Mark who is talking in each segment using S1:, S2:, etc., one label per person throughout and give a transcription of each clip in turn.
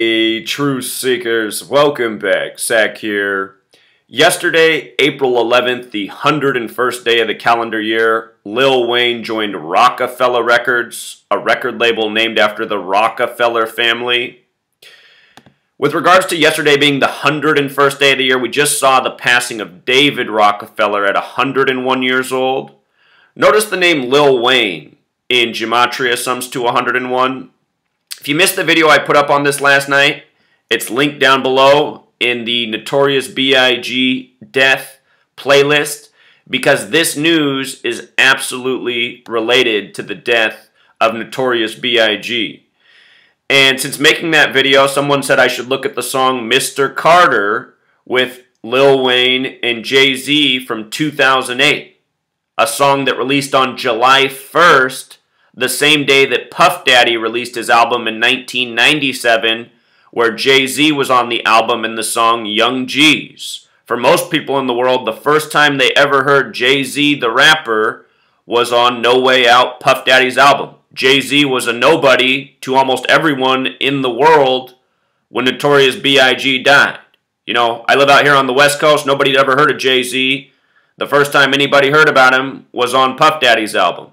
S1: Truth Seekers, welcome back. Zach here. Yesterday, April 11th, the 101st day of the calendar year, Lil Wayne joined Rockefellers Records, a record label named after the Rockefeller family. With regards to yesterday being the 101st day of the year, we just saw the passing of David Rockefeller at 101 years old. Notice the name Lil Wayne in Gematria sums to 101. If you missed the video I put up on this last night, it's linked down below in the Notorious BIG death playlist because this news is absolutely related to the death of Notorious BIG. And since making that video, someone said I should look at the song Mr. Carter with Lil Wayne and Jay-Z from 2008, a song that released on July 1st, the same day that Puff Daddy released his album in 1997, where Jay-Z was on the album in the song Young G's. For most people in the world, the first time they ever heard Jay-Z the rapper was on No Way Out, Puff Daddy's album. Jay-Z was a nobody to almost everyone in the world when Notorious B.I.G. died. You know, I live out here on the West Coast. Nobody had ever heard of Jay-Z. The first time anybody heard about him was on Puff Daddy's album.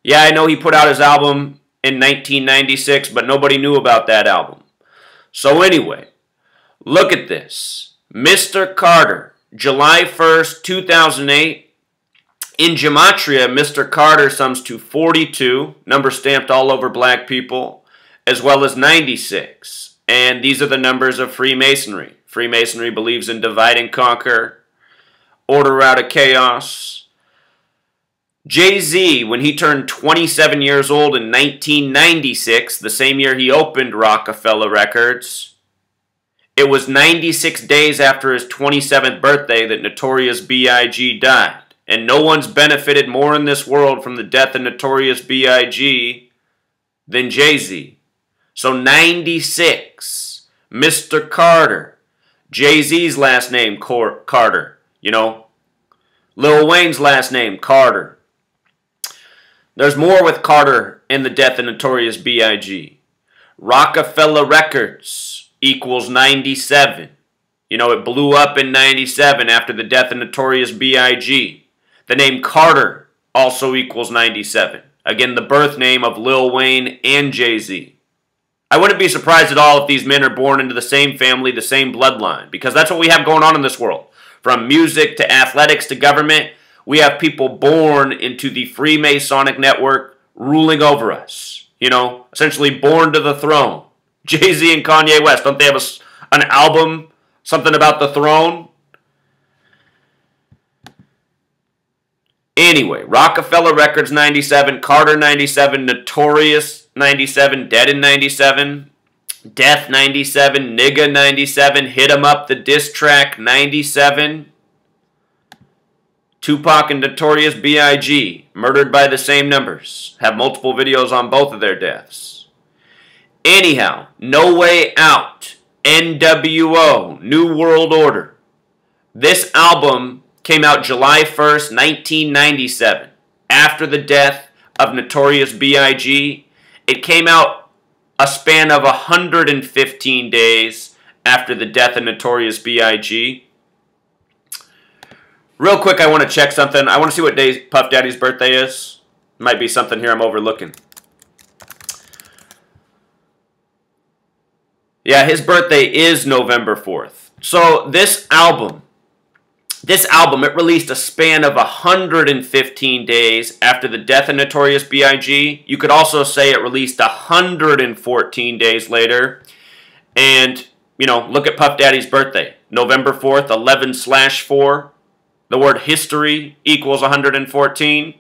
S1: Yeah, I know he put out his album in 1996, but nobody knew about that album. So anyway, look at this. Mr. Carter, July 1st, 2008. In Gematria, Mr. Carter sums to 42, number stamped all over black people, as well as 96. And these are the numbers of Freemasonry. Freemasonry believes in divide and conquer, order out of chaos. Jay-Z, when he turned 27 years old in 1996, the same year he opened Rockefellers Records, it was 96 days after his 27th birthday that Notorious B.I.G. died. And no one's benefited more in this world from the death of Notorious B.I.G. than Jay-Z. So 96, Mr. Carter, Jay-Z's last name, Carter, you know, Lil Wayne's last name, Carter. There's more with Carter in the death of Notorious B.I.G. Rockefellers Records equals 97. You know, it blew up in 97 after the death of Notorious B.I.G. The name Carter also equals 97. Again, the birth name of Lil Wayne and Jay-Z. I wouldn't be surprised at all if these men are born into the same family, the same bloodline, because that's what we have going on in this world. From music to athletics to government, we have people born into the Freemasonic network ruling over us. You know, essentially born to the throne. Jay-Z and Kanye West, don't they have an album, something about the throne? Anyway, Rockefellers Records 97, Carter 97, Notorious 97, Dead in 97, Death 97, Nigga 97, Hit 'Em Up the diss track 97, Tupac and Notorious B.I.G. murdered by the same numbers. Have multiple videos on both of their deaths. Anyhow, No Way Out, NWO, New World Order. This album came out July 1st, 1997, after the death of Notorious B.I.G. It came out a span of 115 days after the death of Notorious B.I.G. Real quick, I want to check something. I want to see what day Puff Daddy's birthday is. Might be something here I'm overlooking. Yeah, his birthday is November 4th. So this album, it released a span of 115 days after the death of Notorious B.I.G. You could also say it released 114 days later. And, you know, look at Puff Daddy's birthday. November 4th, 11/4. The word history equals 114.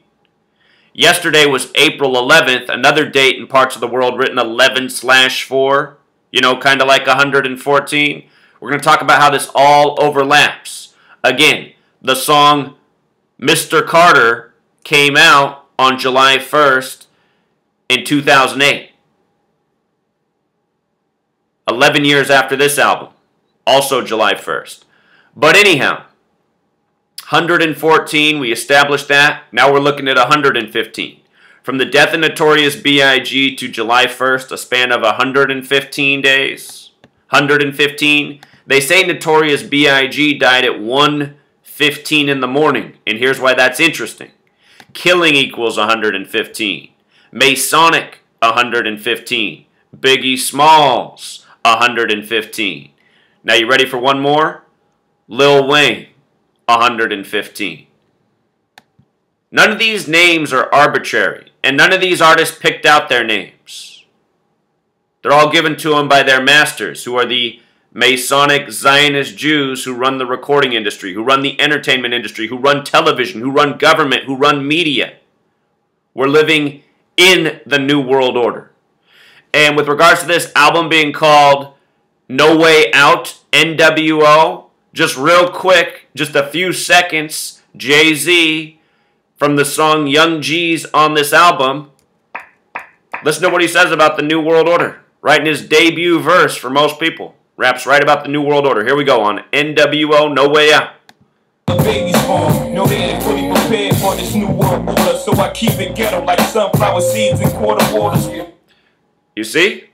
S1: Yesterday was April 11th, another date in parts of the world written 11/4. You know, kind of like 114. We're going to talk about how this all overlaps. Again, the song Mr. Carter came out on July 1st in 2008. 11 years after this album. Also July 1st. But anyhow, 114, we established that. Now we're looking at 115. From the death of Notorious BIG to July 1st, a span of 115 days. 115. They say Notorious BIG died at 1:15 in the morning, and here's why that's interesting. Killing equals 115. Masonic, 115. Biggie Smalls, 115. Now you ready for one more? Lil Wayne, 115. None of these names are arbitrary, and none of these artists picked out their names. They're all given to them by their masters, who are the Masonic Zionist Jews who run the recording industry, who run the entertainment industry, who run television, who run government, who run media. We're living in the New World Order. And with regards to this album being called No Way Out, NWO, just real quick, just a few seconds, Jay-Z from the song Young G's on this album, listen to what he says about the New World Order. Right in his debut verse for most people. Raps right about the New World Order. Here we go on NWO, No Way Out.
S2: Babies born, no they ain't fully prepared for this new world order, so I keep it ghetto like sunflower seeds and quarter waters.
S1: You see?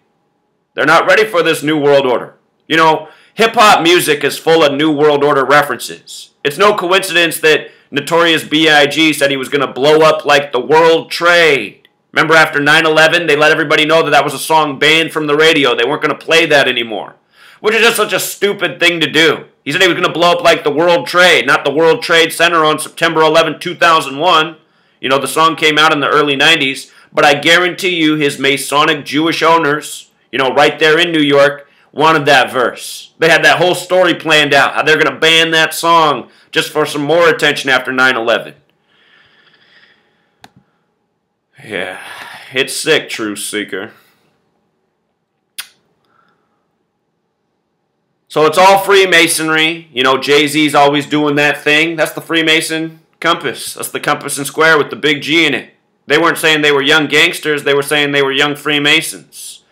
S1: They're not ready for this New World Order. You know, hip-hop music is full of New World Order references. It's no coincidence that Notorious B.I.G. said he was going to blow up like the World Trade. Remember after 9/11, they let everybody know that that was a song banned from the radio. They weren't going to play that anymore. Which is just such a stupid thing to do. He said he was going to blow up like the World Trade, not the World Trade Center on September 11, 2001. You know, the song came out in the early 90s. But I guarantee you his Masonic Jewish owners, you know, right there in New York, wanted that verse. They had that whole story planned out, how they're going to ban that song just for some more attention after 9/11. Yeah, it's sick, Truth Seeker. So it's all Freemasonry. You know, Jay-Z's always doing that thing. That's the Freemason compass. That's the compass and square with the big G in it. They weren't saying they were young gangsters. They were saying they were young Freemasons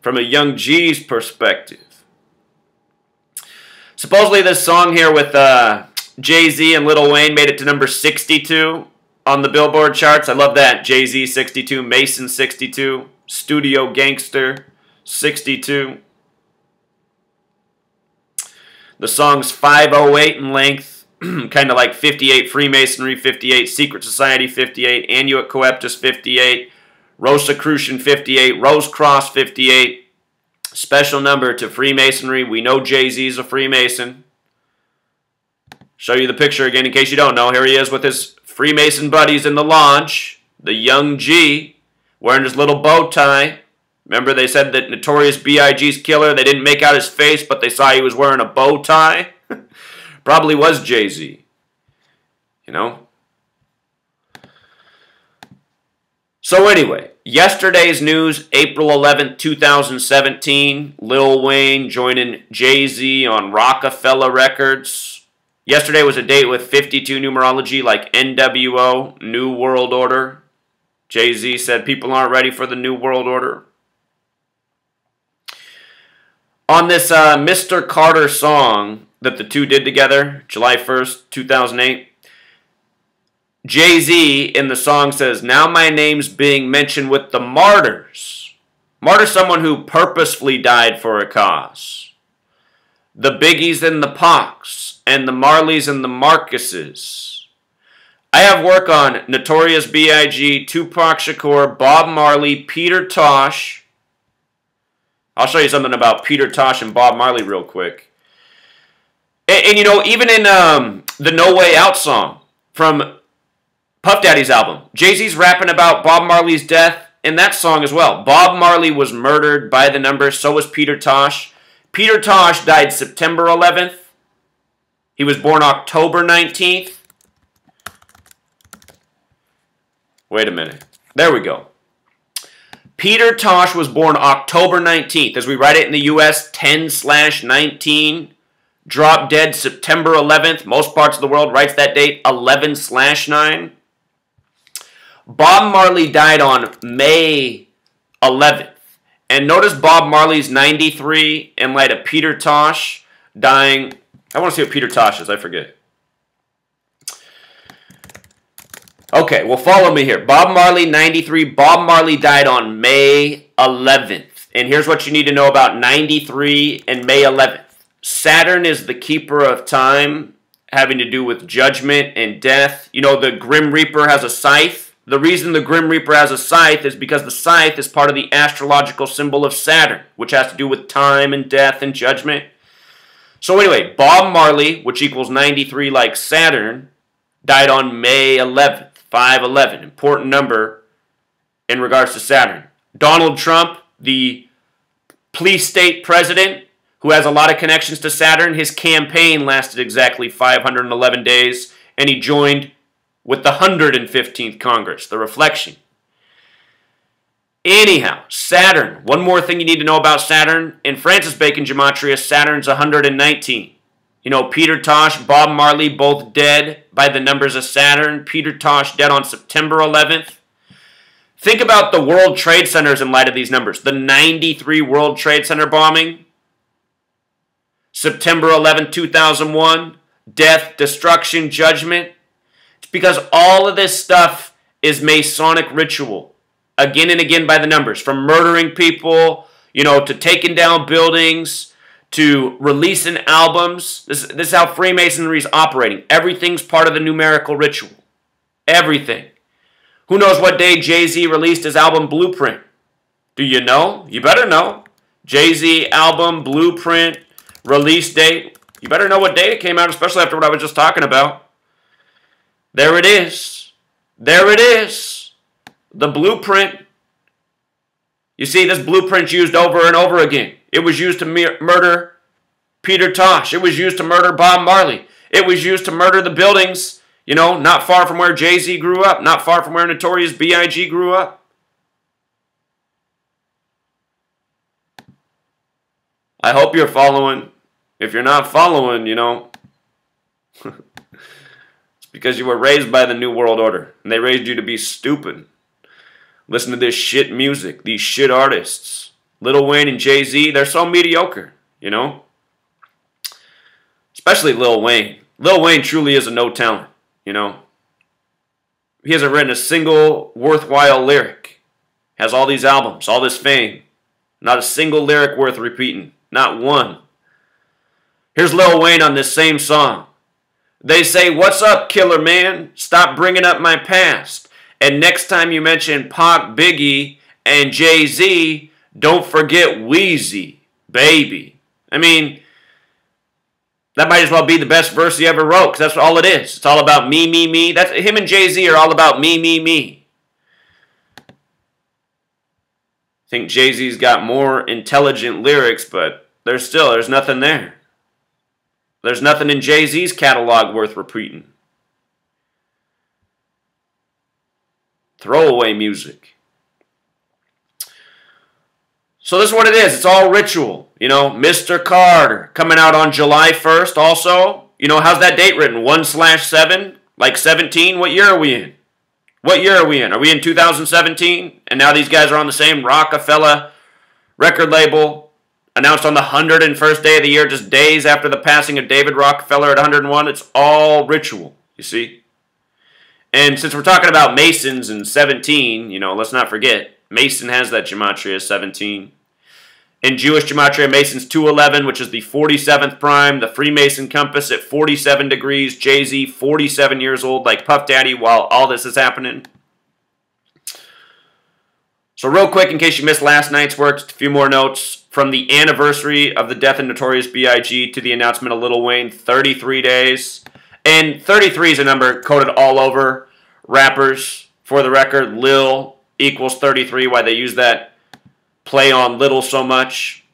S1: from a young G's perspective. Supposedly this song here with Jay-Z and Lil Wayne made it to number 62 on the Billboard charts. I love that. Jay-Z 62, Mason 62, Studio Gangster 62. The song's 5:08 in length, kind of like 58 Freemasonry, 58 Secret Society, 58 Annuit Coeptus, 58 Rosicrucian, 58 Rose Cross, 58. Special number to Freemasonry. We know Jay-Z's a Freemason. Show you the picture again in case you don't know. Here he is with his Freemason buddies in the lodge. The young G wearing his little bow tie. Remember they said that Notorious B.I.G.'s killer, they didn't make out his face, but they saw he was wearing a bow tie? Probably was Jay-Z. You know? So anyway, yesterday's news, April 11th, 2017, Lil Wayne joining Jay-Z on Rockefeller Records. Yesterday was a date with 52 numerology like NWO, New World Order. Jay-Z said people aren't ready for the New World Order. On this Mr. Carter song that the two did together, July 1st, 2008, Jay-Z in the song says, now my name's being mentioned with the martyrs. Martyr's someone who purposefully died for a cause. The Biggies and the Pacs, and the Marleys and the Marcuses. I have work on Notorious B.I.G., Tupac Shakur, Bob Marley, Peter Tosh. I'll show you something about Peter Tosh and Bob Marley real quick. And you know, even in the No Way Out song from Puff Daddy's album, Jay-Z's rapping about Bob Marley's death in that song as well. Bob Marley was murdered by the numbers, so was Peter Tosh. Peter Tosh died September 11th. He was born October 19th. Wait a minute. There we go. Peter Tosh was born October 19th. As we write it in the U.S., 10/19. Dropped dead September 11th. Most parts of the world writes that date 11/9. Bob Marley died on May 11th. And notice Bob Marley's 93 in light of Peter Tosh dying. I want to see what Peter Tosh is. I forget. Okay, well, follow me here. Bob Marley, 93. Bob Marley died on May 11th. And here's what you need to know about 93 and May 11th. Saturn is the keeper of time, having to do with judgment and death. You know, the Grim Reaper has a scythe. The reason the Grim Reaper has a scythe is because the scythe is part of the astrological symbol of Saturn, which has to do with time and death and judgment. So anyway, Bob Marley, which equals 93 like Saturn, died on May 11th. 511, important number in regards to Saturn. Donald Trump, the police state president, who has a lot of connections to Saturn, his campaign lasted exactly 511 days, and he joined with the 115th Congress, the reflection. Anyhow, Saturn. One more thing you need to know about Saturn. In Francis Bacon gematria, Saturn's 119. You know, Peter Tosh, Bob Marley, both dead by the numbers of Saturn. Peter Tosh dead on September 11th. Think about the World Trade Centers in light of these numbers. The 93 World Trade Center bombing. September 11th, 2001. Death, destruction, judgment. It's because all of this stuff is Masonic ritual. Again and again by the numbers. From murdering people, you know, to taking down buildings, to releasing albums. This is how Freemasonry is operating. Everything's part of the numerical ritual. Everything. Who knows what day Jay-Z released his album Blueprint? Do you know? You better know. Jay-Z album Blueprint release date. You better know what date it came out, especially after what I was just talking about. There it is. There it is. The blueprint. You see, this blueprint's used over and over again. It was used to murder Peter Tosh. It was used to murder Bob Marley. It was used to murder the buildings, you know, not far from where Jay-Z grew up, not far from where Notorious BIG grew up. I hope you're following. If you're not following, you know, it's because you were raised by the New World Order, and they raised you to be stupid. Listen to this shit music, these shit artists. Lil Wayne and Jay-Z, they're so mediocre, you know? Especially Lil Wayne. Lil Wayne truly is a no talent, you know? He hasn't written a single worthwhile lyric. Has all these albums, all this fame. Not a single lyric worth repeating. Not one. Here's Lil Wayne on this same song. They say, "What's up, killer man? Stop bringing up my past. And next time you mention Pac, Biggie, and Jay-Z, don't forget Weezy, baby." I mean, that might as well be the best verse he ever wrote, because that's all it is. It's all about me, me, me. That's, him and Jay-Z are all about me, me, me. I think Jay-Z's got more intelligent lyrics, but there's nothing there. There's nothing in Jay-Z's catalog worth repeating. Throwaway music. So this is what it is. It's all ritual. You know, Mr. Carter coming out on July 1st also. You know, how's that date written? 1/7? Like 17? What year are we in? What year are we in? Are we in 2017? And now these guys are on the same Rockefeller record label. Announced on the 101st day of the year, just days after the passing of David Rockefeller at 101. It's all ritual, you see. And since we're talking about Masons and 17, you know, let's not forget, Mason has that gematria 17. In Jewish gematria, Mason's 211, which is the 47th prime. The Freemason compass at 47 degrees. Jay-Z, 47 years old, like Puff Daddy, while all this is happening. So real quick, in case you missed last night's work, just a few more notes. From the anniversary of the death of Notorious B.I.G. to the announcement of Lil Wayne, 33 days. And 33 is a number coded all over rappers. For the record, Lil equals 33, why they use that play on little so much.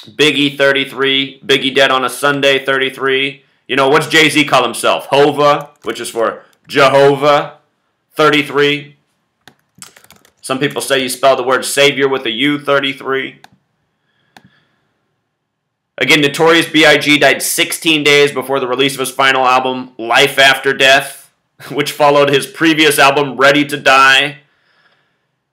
S1: Biggie, 33. Biggie dead on a Sunday, 33. You know, what's Jay-Z call himself? Hova, which is for Jehovah, 33. Some people say you spell the word Savior with a U, 33. Again, Notorious B.I.G. died 16 days before the release of his final album, Life After Death, which followed his previous album, Ready to Die.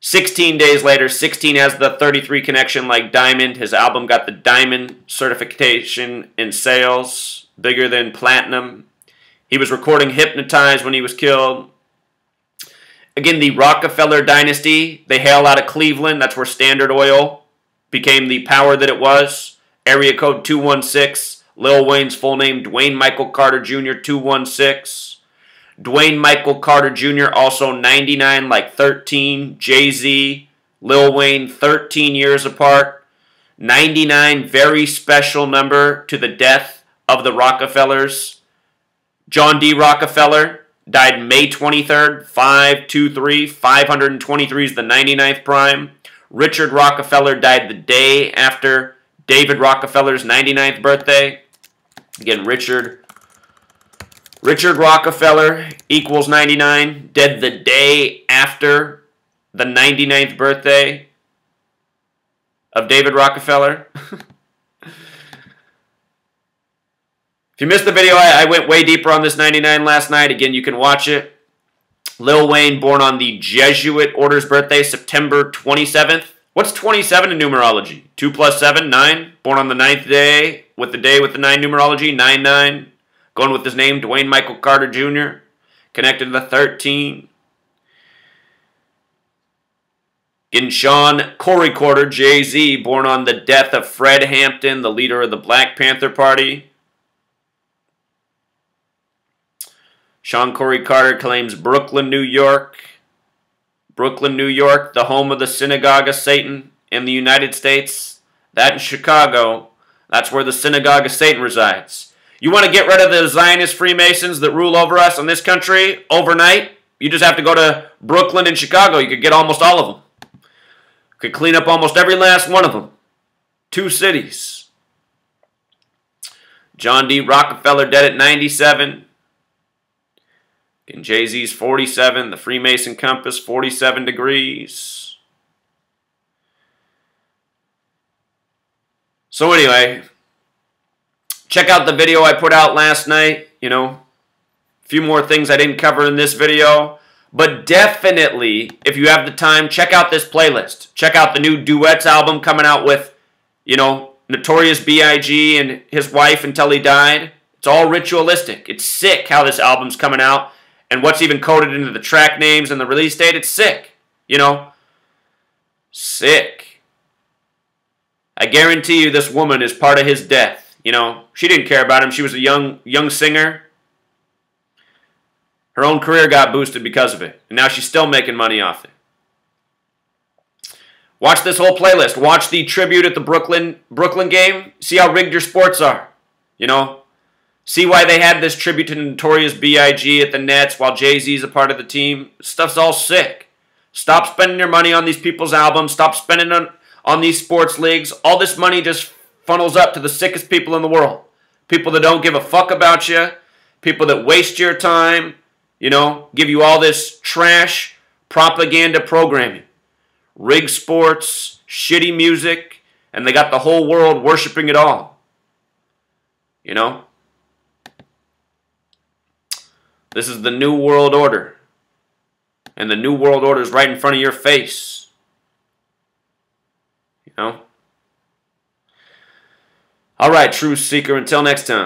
S1: 16 days later, 16 has the 33 connection like Diamond. His album got the Diamond certification in sales, bigger than Platinum. He was recording Hypnotize when he was killed. Again, the Rockefeller dynasty, they hail out of Cleveland. That's where Standard Oil became the power that it was. Area code 216. Lil Wayne's full name, Dwayne Michael Carter Jr., 216. Dwayne Michael Carter Jr., also 99, like 13. Jay-Z, Lil Wayne, 13 years apart. 99, very special number to the death of the Rockefellers. John D. Rockefeller died May 23rd, 523. 523 is the 99th prime. Richard Rockefeller died the day after David Rockefeller's 99th birthday. Again, Richard Rockefeller equals 99, dead the day after the 99th birthday of David Rockefeller. If you missed the video, I went way deeper on this 99 last night. Again, you can watch it. Lil Wayne, born on the Jesuit order's birthday, September 27th. What's 27 in numerology? 2 plus 7, 9. Born on the 9th day with the 9 numerology, 9-9. Going with his name, Dwayne Michael Carter Jr. Connected to the 13. Again, Sean Corey Carter, Jay-Z, born on the death of Fred Hampton, the leader of the Black Panther Party. Sean Corey Carter claims Brooklyn, New York. Brooklyn, New York, the home of the Synagogue of Satan in the United States. That in Chicago, that's where the Synagogue of Satan resides. You want to get rid of the Zionist Freemasons that rule over us in this country overnight? You just have to go to Brooklyn and Chicago. You could get almost all of them. Could clean up almost every last one of them. 2 cities. John D. Rockefeller dead at 97. And Jay-Z's 47, the Freemason compass, 47 degrees. So anyway, check out the video I put out last night. You know, a few more things I didn't cover in this video. But definitely, if you have the time, check out this playlist. Check out the new Duets album coming out with, you know, Notorious B.I.G. and his wife until he died. It's all ritualistic. It's sick how this album's coming out. And what's even coded into the track names and the release date, it's sick. You know? Sick. I guarantee you this woman is part of his death. You know? She didn't care about him. She was a young singer. Her own career got boosted because of it. And now she's still making money off it. Watch this whole playlist. Watch the tribute at the Brooklyn game. See how rigged your sports are. You know? See why they had this tribute to Notorious B.I.G. at the Nets while Jay-Z's a part of the team. Stuff's all sick. Stop spending your money on these people's albums. Stop spending on these sports leagues. All this money just funnels up to the sickest people in the world. People that don't give a fuck about you. People that waste your time. You know, give you all this trash propaganda programming. Rigged sports, shitty music, and they got the whole world worshiping it all. You know? This is the New World Order. And the New World Order is right in front of your face. You know? Alright, Truth Seeker, until next time.